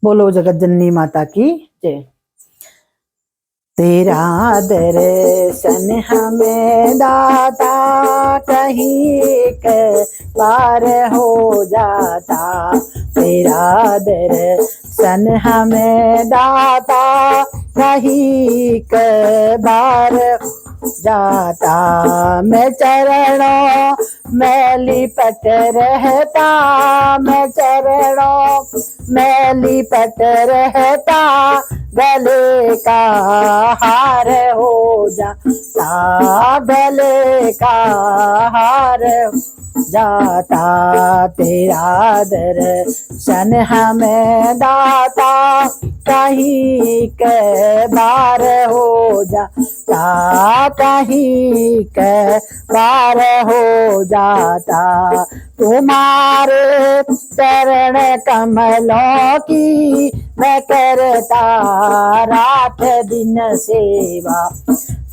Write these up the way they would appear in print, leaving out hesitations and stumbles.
बोलो जगत जननी माता की जय। तेरा दर्शन हमें दाता कहीं एक बार हो जाता। तेरा दर्शन हमें दाता कहीं एक बार जाता। मैं चरणों में लिपट रहता, मैं चरणों में लिपट रहता। गले का हार हो जाता, गले का हार जाता। तेरा दर्शन हमें दाता कहीं के बार हो जाता, कहीं के बार हो जाता। तुम्हारे चरण कमलों की मैं करता रात दिन सेवा।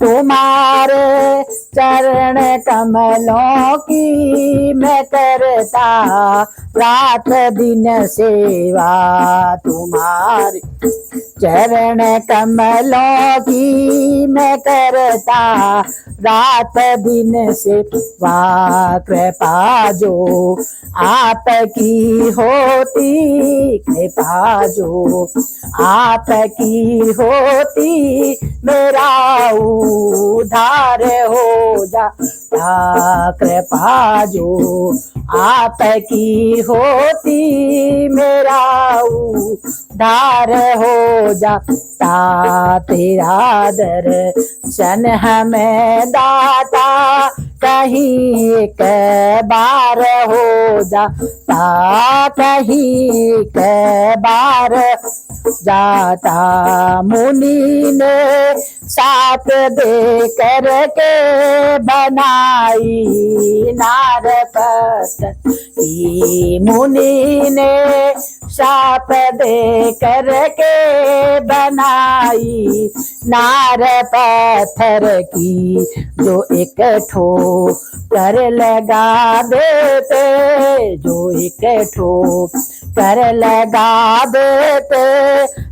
तुम्हारे चरण कमलों की मैं करता रात दिन सेवा। तुम्हारे चरण कमलों की मैं करता रात दिन सेवा। कृपा जो आपकी होती, कृपा जो आपकी होती, मेरा उद्धार हो जाता। कृपा जो आपकी होती, मेरा उद्धार हो जाता। तेरा दर्शन हमें दाता कहीं एक बार हो जाता, कहीं एक बार जाता। मुनि ने साथ दे करके बनाई नारपत की। मुनि ने साथ दे करके बनाई नार पत्थर की। जो एक ठो कर लगा देते, जो एक ठो कर लगा देते,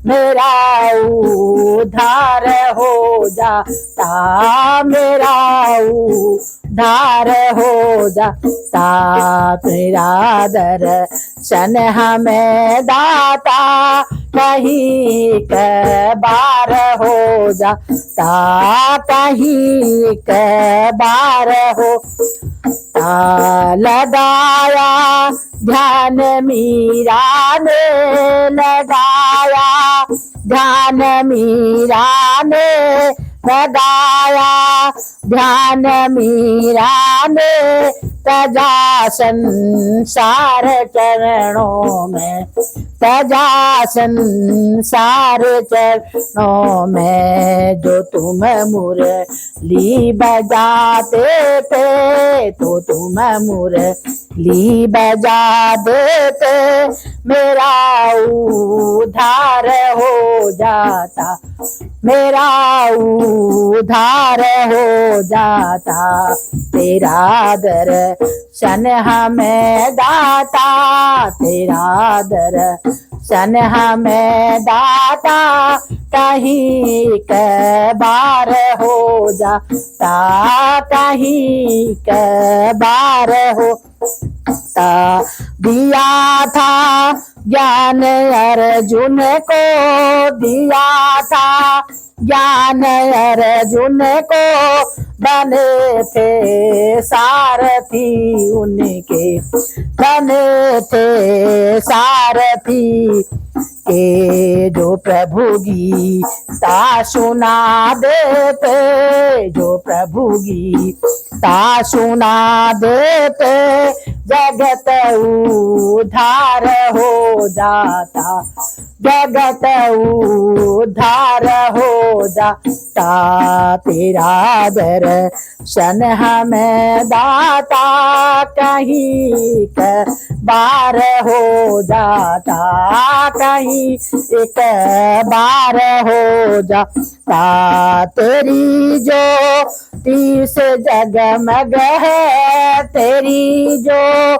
मेरा उद्धार हो जाता, मेरा उद्धार हो जाता। मेरा दर्शन हमें दाता कहीं के बार हो जाता, कहीं के बार हो लगाया ध्यान मीरा ने, लगाया ध्यान मीरा ने, लगाया ध्यान मीरा ने। तजा संसार चरणों में, तजा संसार चरणों में। जो तुम मुरली बजाते थे, तो तुम मुरली बजा देते, मेरा उद्धार हो जाता, मेरा उद्धार हो जाता। तेरा दर्शन हमें दाता, तेरा दर्शन हमें दाता कहीं के बार हो जाता, कहीं के बार हो जाता। दिया था ज्ञान अर्जुन को, दिया था ज्ञान अर्जुन को, बने थे सारथी उनके, बने थे सारथी के। जो प्रभु गीता सुना देते, जो प्रभु गीता सुना देते, जगत उद्धार हो जाता, जगत उद्धार हो जाता। तेरा दर्शन हमें दाता कहीं के बार हो जाता, कहीं एक बार हो जाता। तेरी ज्योति से जगमग है, तेरी जो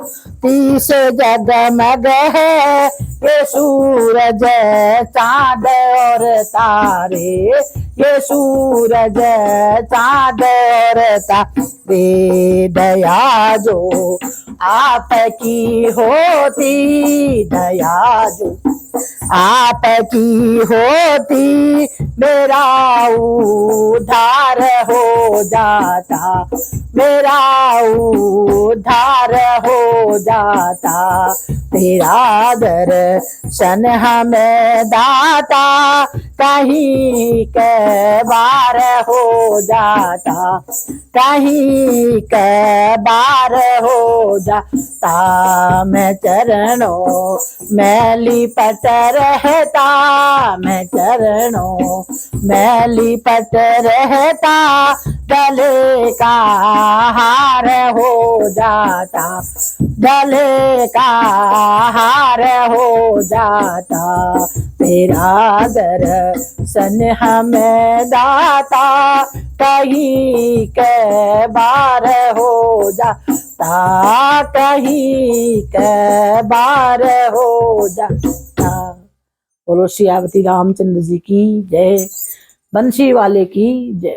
से जगमग है ये सूरज चांद और तारे, ये सूरज चांद और तारे। दया जो आपकी होती, दया जो आपकी होती, मेरा उद्धार हो जाता, मेरा उद्धार हो जाता। तेरा दर्शन हमें दाता कहीं के बार हो जाता, कहीं के बार हो जाता। मैं चरणों में लिपट रहता, मैं चरणों में लिपट रहता, गले का हार हो जाता, गले का हार हो जाता। तेरा दर्शन हमें दाता कहीं के बार हो जाता, कहीं के बार हो जाता। बोलो सियावती रामचंद्र जी की जय, बंसी वाले की जय।